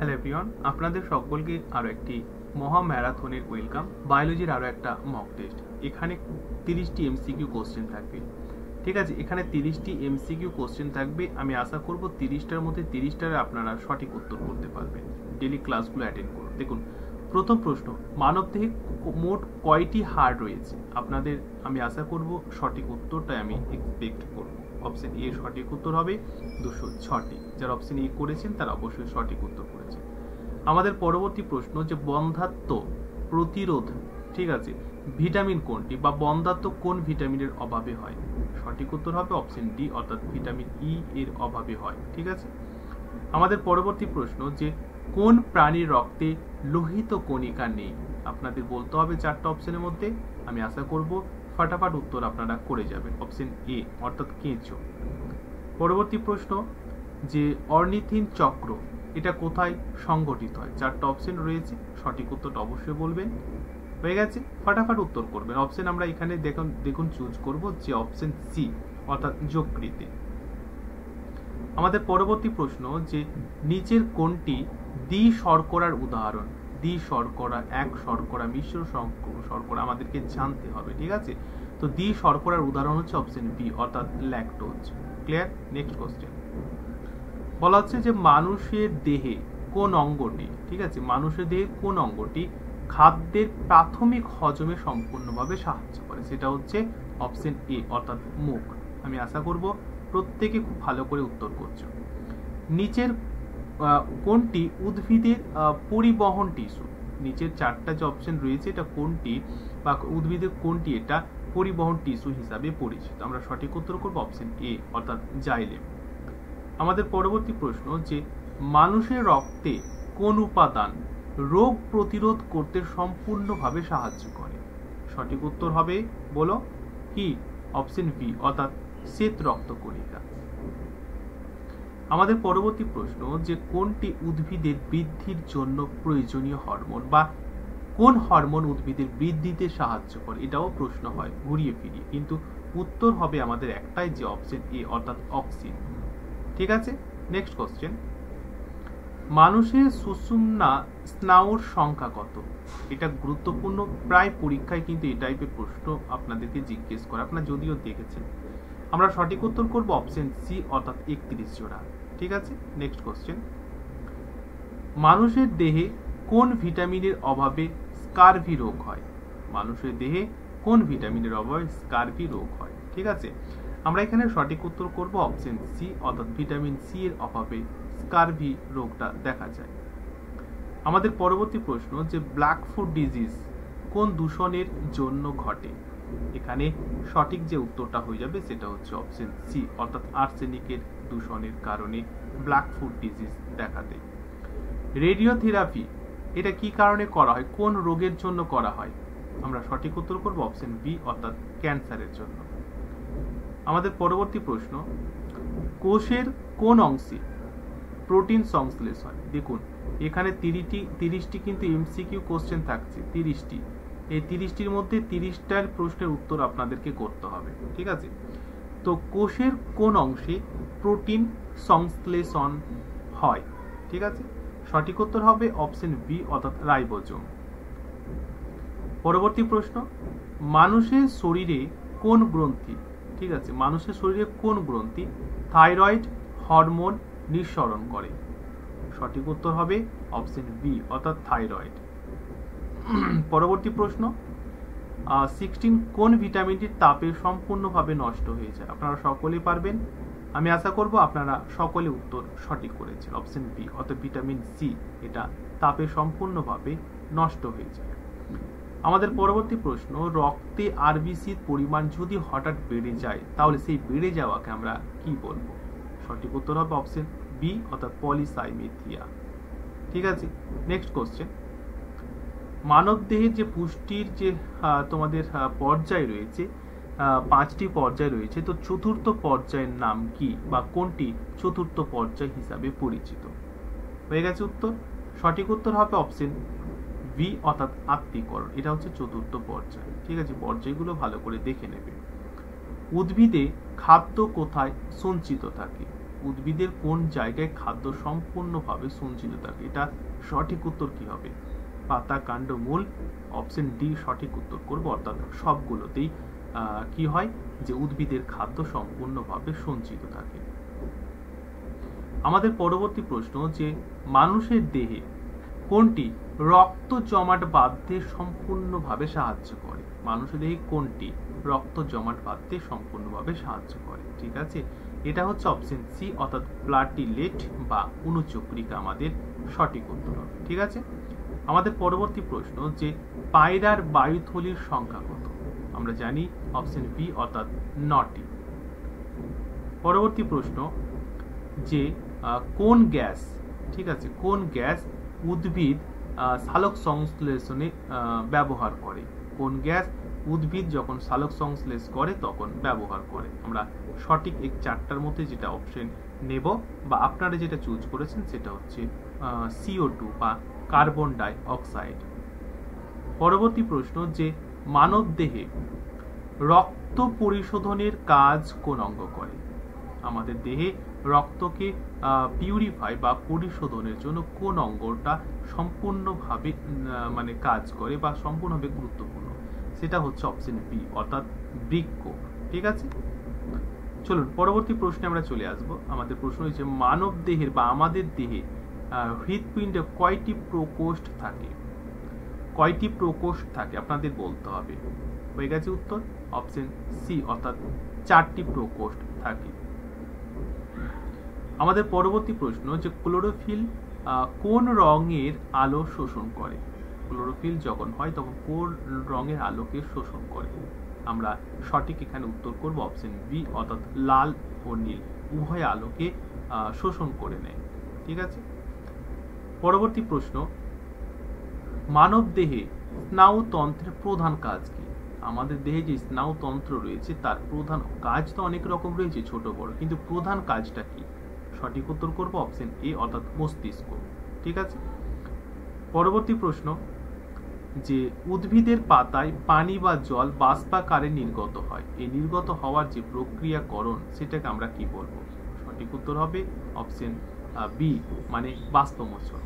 Hello everyone, আপনাদের সকলকে আরও একটি মহা ম্যারাথনের ওয়েলকাম। বায়োলজির আরও একটা মক টেস্ট। এখানে 30টি এমসিকিউ কোশ্চেন থাকবে। ঠিক আছে, এখানে 30টি এমসিকিউ কোশ্চেন থাকবে। আমি আশা করব 30টার মধ্যে 30টার আপনারা সঠিক উত্তর করতে পারবেন। ডেলি ক্লাসগুলো অ্যাটেন্ড করুন। দেখুন, প্রথম প্রশ্ন, মানবদেহে মোট কয়টি হাড় রয়েছে? আপনাদের আমি আশা করব সঠিক উত্তরটাই আমি এক্সপেক্ট করব। অপশন এ সঠিক উত্তর হবে 206টি। যারা অপশন এ করেছেন তারা অবশ্যই সঠিক উত্তর করেছেন। আমাদের পরবর্তী প্রশ্ন, যে বন্ধ্যাত্ব প্রতিরোধ, ঠিক আছে, ভিটামিন কোনটি বা বন্ধ্যাত্ব কোন ভিটামিনের অভাবে হয়? সঠিক উত্তর হবে অপশন ডি, অর্থাৎ ভিটামিন ই এর অভাবে হয়। ঠিক আছে, আমাদের পরবর্তী প্রশ্ন, যে কোন প্রাণীর রক্তে লোহিত কণিকা নেই? আপনাদের বলতে হবে 4টা অপশনের মধ্যে। আমি আশা করব ফাটাফাট উত্তর আপনারা করে যাবেন। অপশন এ, অর্থাৎ কেঁচো। পরবর্তী প্রশ্ন, যে অর্নিথিন চক্র এটা কোথায় সংঘটিত হয়? 4টা অপশন রয়েছে, সঠিক উত্তরটা অবশ্যই বলবেন। হয়ে গেছে, ফাটাফাট উত্তর করবেন। অপশন আমরা এখানে দেখুন চুজ করব যে অপশন সি, অর্থাৎ যকৃতে। আমাদের পরবর্তী প্রশ্ন, যে নিচের কোনটি দ্বি শর্করার উদাহরণ? দ্বি শর্করা, এক শর্করা, মিশ্র শর্করা আমাদেরকে জানতে হবে। ঠিক আছে, তো দ্বি শর্করার উদাহরণ হচ্ছে অপশন বি, অর্থাৎ ল্যাকটোজ। ক্লিয়ার? নেক্সট কোশ্চেন বলা হচ্ছে যে মানুষের দেহে কোন অঙ্গটি, ঠিক আছে, মানুষের দেহে কোন অঙ্গটি খাদ্যের প্রাথমিক হজমে সম্পূর্ণভাবে সাহায্য করে? সেটা হচ্ছে অপশন এ, অর্থাৎ মুখ। আমি আশা করব প্রত্যেকে খুব ভালো করে উত্তর করছো। নিচের কোনটি উদ্ভিদের পরিবহন টিস্যু? নিচের 4টা যে অপশন রয়েছে এটা কোনটি বা উদ্ভিদের কোনটি এটা পরিবহন টিস্যু হিসাবে পরিচিত? আমরা সঠিক উত্তর করব অপশন এ, অর্থাৎ জাইলেম। আমাদের পরবর্তী প্রশ্ন, যে মানুষের রক্তে কোন উপাদান রোগ প্রতিরোধ করতে সম্পূর্ণভাবে সাহায্য করে? সঠিক উত্তর হবে, বলো কি? অপশন বি, অর্থাৎ শ্বেত রক্তকণিকা। আমাদের পরবর্তী প্রশ্ন, যে কোনটি উদ্ভিদের বৃদ্ধির জন্য প্রয়োজনীয় হরমোন বা কোন হরমোন উদ্ভিদের বৃদ্ধিতে সাহায্য করে? এটাও প্রশ্ন হয় ঘুরিয়ে ফিরিয়ে, কিন্তু উত্তর হবে আমাদের একটাই, যে অপশন এ, অর্থাৎ অক্সিন। ঠিক আছে, নেক্সট কোশ্চেন, মানুষের সুষুম্না স্নায়ুর সংখ্যা কত? এটা গুরুত্বপূর্ণ, প্রায় পরীক্ষায় কিন্তু এই টাইপের প্রশ্ন আপনাদেরকে জিজ্ঞেস করে, আপনারা যদিও দেখেছেন। আমরা সঠিক উত্তর করব অপশন সি, অর্থাৎ 31 জোড়া। ঠিক আছে, নেক্সট কোশ্চেন, মানুষের দেহে কোন ভিটামিনের অভাবে স্কারভি রোগ হয়? মানুষের দেহে কোন ভিটামিনের অভাবে স্কারভি রোগ হয়? ঠিক আছে, আমরা এখানে সঠিক উত্তর করব অপশন সি, অর্থাৎ ভিটামিন সি এর অভাবে স্কারভি রোগটা দেখা যায়। আমাদের পরবর্তী প্রশ্ন, যে ব্ল্যাক ফুট ডিজিজ কোন দূষণের জন্য ঘটে? এখানে সঠিক যে উত্তরটা হয়ে যাবে সেটা হচ্ছে অপশন সি, অর্থাৎ আর্সেনিকের দূষণের কারণে ব্ল্যাক ফুট ডিজিজ দেখা দেয়। রেডিওথেরাপি এটা কি কারণে করা হয়, কোন রোগের জন্য করা হয়? আমরা সঠিক উত্তর করব অপশন বি, অর্থাৎ ক্যান্সারের জন্য। আমাদের পরবর্তী প্রশ্ন, কোষের কোন অংশে প্রোটিন সংশ্লেষ হয়? দেখুন, এখানে 30টি কিন্তু এমসিকিউ কোশ্চেন থাকছে, 30টি। এই 30টির মধ্যে 30টার প্রশ্নের উত্তর আপনাদেরকে করতে হবে। ঠিক আছে, তো কোষের কোন অংশে প্রোটিন সংশ্লেষণ হয়? ঠিক আছে, সঠিক উত্তর হবে অপশন বি, অর্থাৎ রাইবোজোম। পরবর্তী প্রশ্ন, মানুষের শরীরে কোন গ্রন্থি, ঠিক আছে, মানুষের শরীরে কোন গ্রন্থি থাইরয়েড হরমোন নিঃসরণ করে? সঠিক উত্তর হবে অপশন বি, অর্থাৎ থাইরয়েড। পরবর্তী প্রশ্ন, 16 কোন ভিটামিনটি তাপে সম্পূর্ণভাবে নষ্ট হয়ে যায়? আপনারা সকলেই পারবেন, আমি আশা করব আপনারা সকলে উত্তর সঠিক করেছেন। অপশন বি, অর্থাৎ ভিটামিন সি, এটা তাপে সম্পূর্ণভাবে নষ্ট হয়ে যায়। আমাদের পরবর্তী প্রশ্ন, রক্তে আরবিসির পরিমাণ যদি হঠাৎ বেড়ে যায় তাহলে সেই বেড়ে যাওয়াকে আমরা কি বলবো? সঠিক উত্তর হবে অপশন বি, অর্থাৎ পলিসাইমেথিয়া। ঠিক আছে, নেক্সট কোশ্চেন, মানব দেহের যে পুষ্টির যে তোমাদের পর্যায় রয়েছে, 5টি পর্যায় রয়েছে, তো চতুর্থ পর্যায়ের নাম কি বা কোনটি চতুর্থ পর্যায় হিসাবে পরিচিত? হয়ে গেছে উত্তর, সঠিক উত্তর হবে অপশন বি, অর্থাৎ আত্তীকরণ। এটা হচ্ছে চতুর্থ পর্যায়। ঠিক আছে, পর্যায়গুলো ভালো করে দেখে নেবে। উদ্ভিদে খাদ্য কোথায় সঞ্চিত থাকে? উদ্ভিদের কোন জায়গায় খাদ্য সম্পূর্ণভাবে সঞ্চিত থাকে? এটা সঠিক উত্তর কি হবে? পাতা, কাণ্ড, মূল। অপশন ডি সঠিক উত্তর করব, অর্থাৎ সবগুলোতেই কি হয় যে উদ্ভিদের খাদ্য সম্পূর্ণভাবে সঞ্চিত থাকে। আমাদের পরবর্তী প্রশ্ন যে মানুষের দেহে কোনটি রক্ত জমাট বাঁধতে সম্পূর্ণভাবে সাহায্য করে? মানুষের দেহে কোনটি রক্ত জমাট বাঁধতে সম্পূর্ণভাবে সাহায্য করে? ঠিক আছে, এটা হচ্ছে অপশন সি, অর্থাৎ প্লাটিলেট বা অনুচক্রিকা আমাদের সঠিক উত্তর হবে। ঠিক আছে, আমাদের পরবর্তী প্রশ্ন যে পায়রার বায়ুথলির সংখ্যা কত? আমরা জানি অপশন বি, অর্থাৎ 9টি। পরবর্তী প্রশ্ন যে কোন গ্যাস, ঠিক আছে, কোন গ্যাস উদ্ভিদ সালোক সংশ্লেষণে ব্যবহার করে? কোন গ্যাস উদ্ভিদ যখন সালোক সংশ্লেষ করে তখন ব্যবহার করে? আমরা সঠিক এই 4টার মধ্যে যেটা অপশন নেব বা আপনারা যেটা চুজ করেছেন সেটা হচ্ছে CO2 বা কার্বন ডাই অক্সাইড। পরবর্তী প্রশ্ন যে মানব দেহে রক্ত পরিশোধনের কাজ কোন অঙ্গ করে? আমাদের দেহে রক্তকে পিউরিফাই বা পরিশোধনের জন্য কোন অঙ্গটা সম্পূর্ণভাবে মানে কাজ করে বা সম্পূর্ণভাবে গুরুত্বপূর্ণ? সেটা হচ্ছে অপশন বি, অর্থাৎ বৃক্ক। ঠিক আছে, চলুন পরবর্তী প্রশ্নে আমরা চলে আসব। আমাদের প্রশ্ন হচ্ছে মানব দেহের বা আমাদের দেহে হৃৎপিণ্ডে কয়টি প্রকোষ্ঠ থাকে? কয়টি প্রকোষ্ঠ থাকে আপনাদের বলতে হবে। হয়ে গেছে উত্তর অপশন সি, অর্থাৎ 4টি প্রকোষ্ঠ থাকে। আমাদের পরবর্তী প্রশ্ন যে ক্লোরোফিল কোন রঙের আলো শোষণ করে? ক্লোরোফিল যখন হয় তখন কোন রঙের আলোকে শোষণ করে? আমরা সঠিক এখানে উত্তর করব অপশন বি, অর্থাৎ লাল ও নীল উভয় আলোকে শোষণ করে নেয়। ঠিক আছে, পরবর্তী প্রশ্ন মানব দেহে স্নায়ুতন্ত্রের প্রধান কাজ কি? আমাদের দেহে যে স্নায়ুতন্ত্র রয়েছে তার প্রধান কাজ তো অনেক রকম রয়েছে, ছোট বড়, কিন্তু প্রধান কাজটা কি? সঠিক উত্তর করব অপশন এ, অর্থাৎ মস্তিষ্ক। ঠিক আছে, পরবর্তী প্রশ্ন যে উদ্ভিদের পাতায় পানি বা জল বাষ্পাকারে নির্গত হয়, এই নির্গত হওয়ার যে প্রক্রিয়াকরণ সেটাকে আমরা কি বলবো? সঠিক উত্তর হবে অপশন বি, মানে বাষ্পমোচন।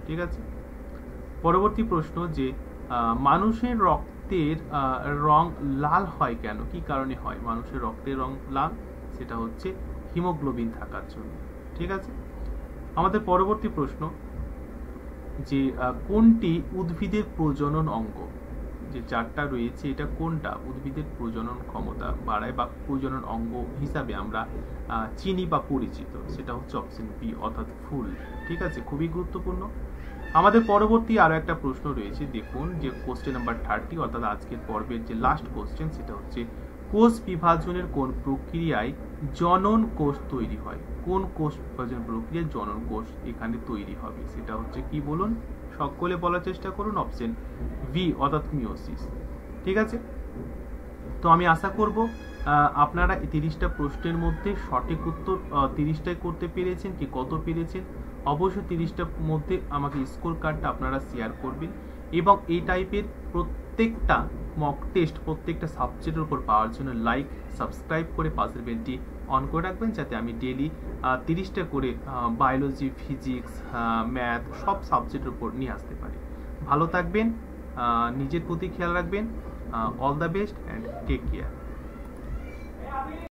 ঠিক আছে, পরবর্তী প্রশ্ন যে মানুষের রক্তের রং লাল হয় কেন? কি কারণে হয় মানুষের রক্তের রং লাল? সেটা হচ্ছে হিমোগ্লোবিন থাকার জন্য। ঠিক আছে, আমাদের পরবর্তী প্রশ্ন যে কোনটি উদ্ভিদের প্রজনন অঙ্গ? যে 4টা রয়েছে এটা কোনটা উদ্ভিদের প্রজনন ক্ষমতা বাড়ায় বা প্রজনন অঙ্গ হিসাবে আমরা চিনি বা পরিচিত? সেটা হচ্ছে অপশন বি, অর্থাৎ ফুল। ঠিক আছে, খুবই গুরুত্বপূর্ণ। আমাদের পরবর্তী আরো একটা প্রশ্ন রয়েছে, দেখুন যে কোশ্চেন নাম্বার 30, অর্থাৎ আজকের পর্বের যে লাস্ট কোশ্চেন সেটা হচ্ছে কোষ বিভাজনের কোন প্রক্রিয়ায় জনন কোষ তৈরি হয়? কোন কোষ বিভাজন প্রক্রিয়ায় জনন কোষ এখানে তৈরি হবে? সেটা হচ্ছে কি বলুন, সকলে বলার চেষ্টা করুন। অপশন বি, অর্থাৎ মিওসিস। ঠিক আছে, তো আমি আশা করব আপনারা এই 30টা প্রশ্নের মধ্যে সঠিক উত্তর 30টাই করতে পেরেছেন কি কত পেরেছেন? অবশ্যই 30টার মধ্যে আমাকে স্কোর কার্ডটা আপনারা শেয়ার করবেন এবং এই টাইপের প্রত্যেকটা মক টেস্ট প্রত্যেকটা সাবজেক্টের উপর পাওয়ার জন্য লাইক সাবস্ক্রাইব করে পাশের বেলটি অন করে রাখবেন, যাতে আমি ডেইলি 30টা করে বায়োলজি, ফিজিক্স, ম্যাথ সব সাবজেক্টের উপর নিয়ে আসতে পারি। ভালো থাকবেন, নিজের প্রতি খেয়াল রাখবেন। All the best and take care.